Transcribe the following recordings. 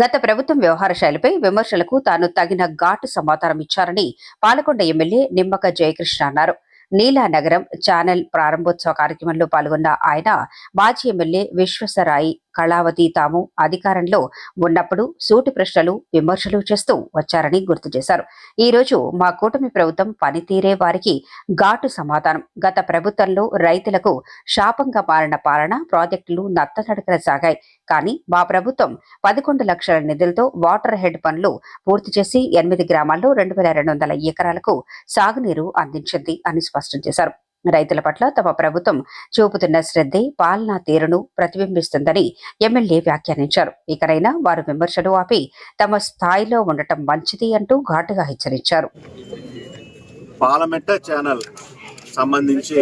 గత ప్రభుత్వం వ్యవహార శైలిపై విమర్శలకు తాను తగిన ఘాటు సమాధానం ఇచ్చారని పాలకొండ ఎమ్మెల్యే నిమ్మక జయకృష్ణ అన్నారు. నీలానగరం ఛానల్ ప్రారంభోత్సవ కార్యక్రమంలో పాల్గొన్న ఆయన మాజీ ఎమ్మెల్యే విశ్వేశ్వరరాయి కళావతి తాము అధికారంలో ఉన్నప్పుడు సూటి ప్రశ్నలు విమర్శలు చేస్తూ వచ్చారని గుర్తు చేశారు. ఈ రోజు మా కూటమి ప్రభుత్వం పనితీరే వారికి ఘాటు సమాధానం. గత ప్రభుత్వంలో రైతులకు శాపంగా మారిన పాలన, ప్రాజెక్టులు నత్తనడకన సాగాయి. కానీ మా ప్రభుత్వం 11 లక్షల నిధులతో వాటర్ హెడ్ పనులు పూర్తి చేసి 8 గ్రామాల్లో 2200 ఎకరాలకు సాగునీరు అందించింది అని స్పష్టం చేశారు. రైతుల పట్ల తమ ప్రభుత్వం చూపుతున్న శ్రద్ధే పాలనా తీరును ప్రతిబింబిస్తుందని ఎమ్మెల్యే వ్యాఖ్యానించారు. ఇకనైనా వారు విమర్శలు ఆపి తమ స్థాయిలో ఉండటం మంచిది అంటూ ఘాటుగా హెచ్చరించారు. పాలమెట్ట ఛానల్ సంబంధించి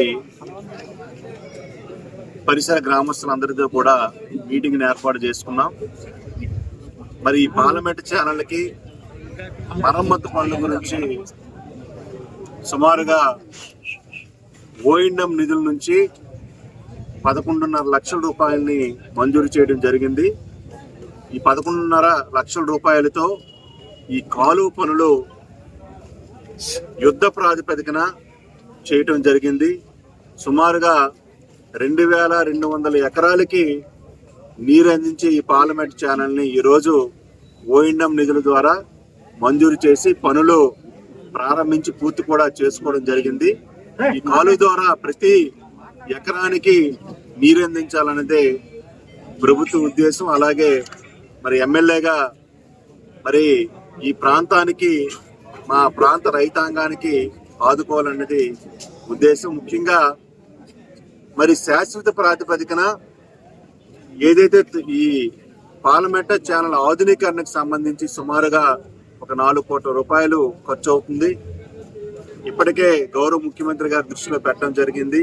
పరిసర గ్రామస్తులందరితో కూడా మీటింగ్ ఏర్పాటు చేసుకున్నాం. మరి ఈ పార్లమెంట్ ఛానల్కి మరమ్మతు పనుల గురించి సుమారుగా ఓఎండం నిధుల నుంచి 11.5 లక్షల రూపాయలని మంజూరు చేయడం జరిగింది. ఈ 11.5 లక్షల రూపాయలతో ఈ కాలువ పనులు యుద్ధ ప్రాతిపదికన చేయటం జరిగింది. సుమారుగా 2200 ఎకరాలకి నీరు అందించే ఈ పార్లమెంట్ ఛానల్ని ఈరోజు ఓఎండం నిధుల ద్వారా మంజూరు చేసి పనులు ప్రారంభించి పూర్తి కూడా చేసుకోవడం జరిగింది. ఈ కాలువ ద్వారా ప్రతి ఎకరానికి నీరు అందించాలన్నదే ప్రభుత్వ ఉద్దేశం. అలాగే మరి ఎమ్మెల్యేగా మరి ఈ ప్రాంతానికి, మా ప్రాంత రైతాంగానికి ఆదుకోవాలన్నది ఉద్దేశం. ముఖ్యంగా మరి శాశ్వత ప్రాతిపదికన ఏదైతే ఈ పార్లమెంట్ ఛానల్ ఆధునీకరణకు సంబంధించి సుమారుగా ఒక 4 కోట్ల రూపాయలు ఖర్చు అవుతుంది. ఇప్పటికే గౌరవ ముఖ్యమంత్రి గారి దృష్టిలో పెట్టడం జరిగింది.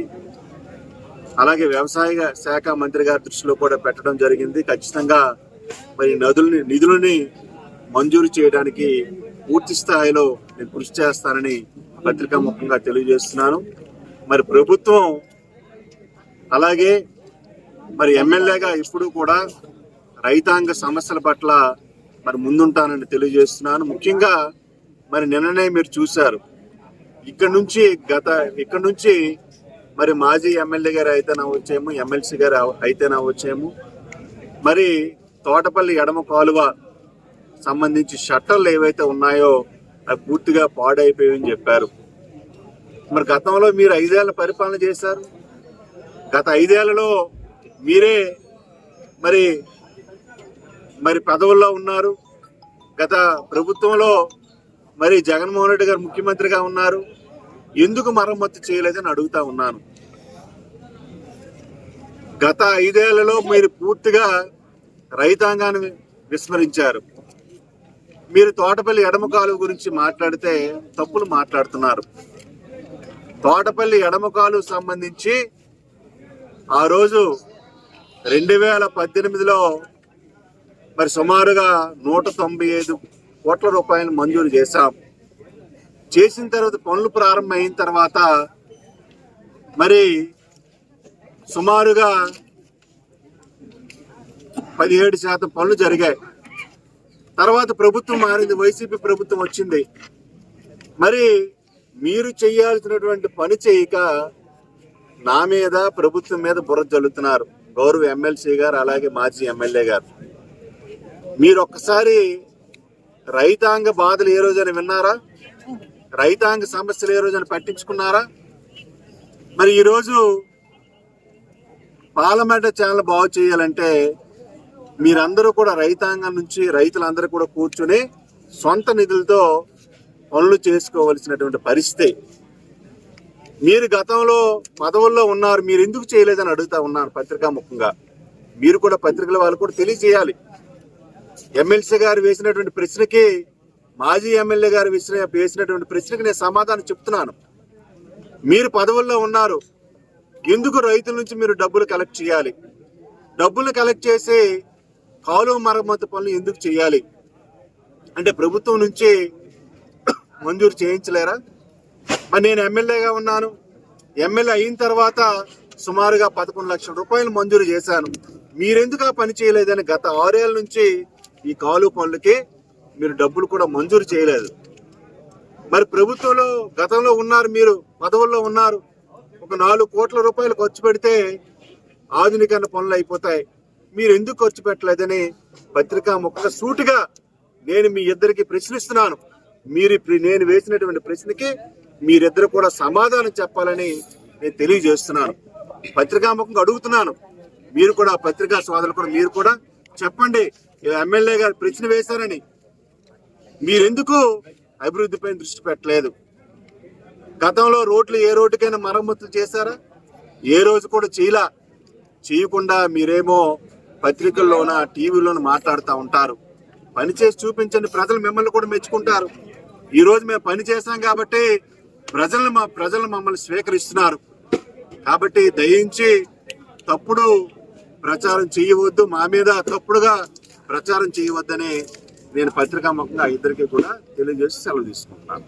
అలాగే వ్యవసాయ శాఖ మంత్రి గారి దృష్టిలో కూడా పెట్టడం జరిగింది. ఖచ్చితంగా మరి నిధులని మంజూరు చేయడానికి పూర్తి స్థాయిలో నేను కృషి చేస్తానని పత్రికాముఖంగా తెలియజేస్తున్నాను. మరి ప్రభుత్వం అలాగే మరి ఎమ్మెల్యేగా ఇప్పుడు కూడా రైతాంగ సమస్యల పట్ల మరి ముందుంటానని తెలియజేస్తున్నాను. ముఖ్యంగా మరి నిన్ననే మీరు చూశారు, ఇక్కడ నుంచి మరి మాజీ ఎమ్మెల్యే గారు అయితేనా వచ్చేమో, ఎమ్మెల్సీ గారు అయితేనా వచ్చేమో, మరి తోటపల్లి ఎడమ కాలువ సంబంధించి షట్టర్లు ఏవైతే ఉన్నాయో అవి పూర్తిగా పాడైపోయాయని చెప్పారు. మరి గతంలో మీరు 5 ఏళ్ల పరిపాలన చేశారు. గత 5 ఏళ్లలో మీరే మరి పదవుల్లో ఉన్నారు. గత ప్రభుత్వంలో మరి జగన్మోహన్ రెడ్డి గారు ముఖ్యమంత్రిగా ఉన్నారు. ఎందుకు మరమ్మతు చేయలేదని అడుగుతా ఉన్నాను. గత 5 ఏళ్లలో మీరు పూర్తిగా రైతాంగాన్ని విస్మరించారు. మీరు తోటపల్లి ఎడమ కాలువ గురించి మాట్లాడితే తప్పులు మాట్లాడుతున్నారు. తోటపల్లి ఎడమ కాలువ సంబంధించి ఆ రోజు 2018లో మరి సుమారుగా 195 కోట్ల రూపాయలు మంజూరు చేశాం. చేసిన తర్వాత పనులు ప్రారంభమైన తర్వాత మరి సుమారుగా 17% పనులు జరిగాయి. తర్వాత ప్రభుత్వం మారింది, వైసీపీ ప్రభుత్వం వచ్చింది. మరి మీరు చేయాల్సినటువంటి పని చేయక నా మీద, ప్రభుత్వం మీద బుర్ర జల్లుతున్నారు గౌరవ ఎమ్మెల్సీ గారు, అలాగే మాజీ ఎమ్మెల్యే గారు. మీరు ఒక్కసారి రైతాంగ బాధలు ఏ రోజైనా విన్నారా? రైతాంగ సమస్యలు ఏ రోజైనా పట్టించుకున్నారా? మరి ఈరోజు పార్లమెంట్ ఛానల్ బాగు చేయాలంటే మీరందరూ కూడా రైతాంగం నుంచి రైతులందరూ కూడా కూర్చుని సొంత నిధులతో పనులు చేసుకోవలసినటువంటి పరిస్థితి. మీరు గతంలో పదవుల్లో ఉన్నారు, మీరు ఎందుకు చేయలేదని అడుగుతా ఉన్నారు పత్రికాముఖంగా. మీరు కూడా పత్రికల వాళ్ళు కూడా తెలియజేయాలి. ఎమ్మెల్సీ గారు వేసినటువంటి ప్రశ్నకి, మాజీ ఎమ్మెల్యే గారు వేసినటువంటి ప్రశ్నకి నేను సమాధానం చెప్తున్నాను. మీరు పదవుల్లో ఉన్నారు, ఎందుకు రైతుల నుంచి మీరు డబ్బులు కలెక్ట్ చేయాలి? డబ్బులు కలెక్ట్ చేసి కాలువ మరమ్మతు పనులు ఎందుకు చేయాలి అంటే ప్రభుత్వం నుంచి మంజూరు చేయించలేరా? మరి నేను ఎమ్మెల్యేగా ఉన్నాను, ఎమ్మెల్యే అయిన తర్వాత సుమారుగా 11 లక్షల రూపాయలు మంజూరు చేశాను. మీరెందుకు ఆ పని చేయలేదని గత 6 ఏళ్ల నుంచి ఈ కాలువ పనులకి మీరు డబ్బులు కూడా మంజూరు చేయలేదు. మరి ప్రభుత్వంలో గతంలో ఉన్నారు, మీరు పదవుల్లో ఉన్నారు. ఒక 4 కోట్ల రూపాయలు ఖర్చు పెడితే ఆధునీకరణ పనులు అయిపోతాయి. మీరు ఎందుకు ఖర్చు పెట్టలేదని పత్రికా ముఖంగా సూటిగా నేను మీ ఇద్దరికి ప్రశ్నిస్తున్నాను. నేను వేసినటువంటి ప్రశ్నకి మీరిద్దరు కూడా సమాధానం చెప్పాలని నేను తెలియజేస్తున్నాను. పత్రికాముఖంగా అడుగుతున్నాను. మీరు కూడా పత్రికా సోదరులు కూడా మీరు కూడా చెప్పండి. ఎమ్మెల్యే గారు ప్రశ్న వేశారని మీరెందుకు అభివృద్ధిపై దృష్టి పెట్టలేదు? గతంలో రోడ్లు ఏ రోడ్డుకైనా మరమ్మతులు చేశారా? ఏ రోజు కూడా చేయకుండా మీరేమో పత్రికల్లోన టీవీలోన మాట్లాడుతూ ఉంటారు. పని చేసి చూపించండి, ప్రజలు మిమ్మల్ని కూడా మెచ్చుకుంటారు. ఈ రోజు మేము పని చేశాం కాబట్టి ప్రజలు మమ్మల్ని స్వీకరిస్తున్నారు. కాబట్టి దయించి తప్పుడు ప్రచారం చేయవద్దు, మా మీద తప్పుడుగా ప్రచారం చేయవద్దని నేను పత్రికాముఖంగా ఇద్దరికి కూడా తెలియజేసి సెలవు తీసుకుంటున్నాను.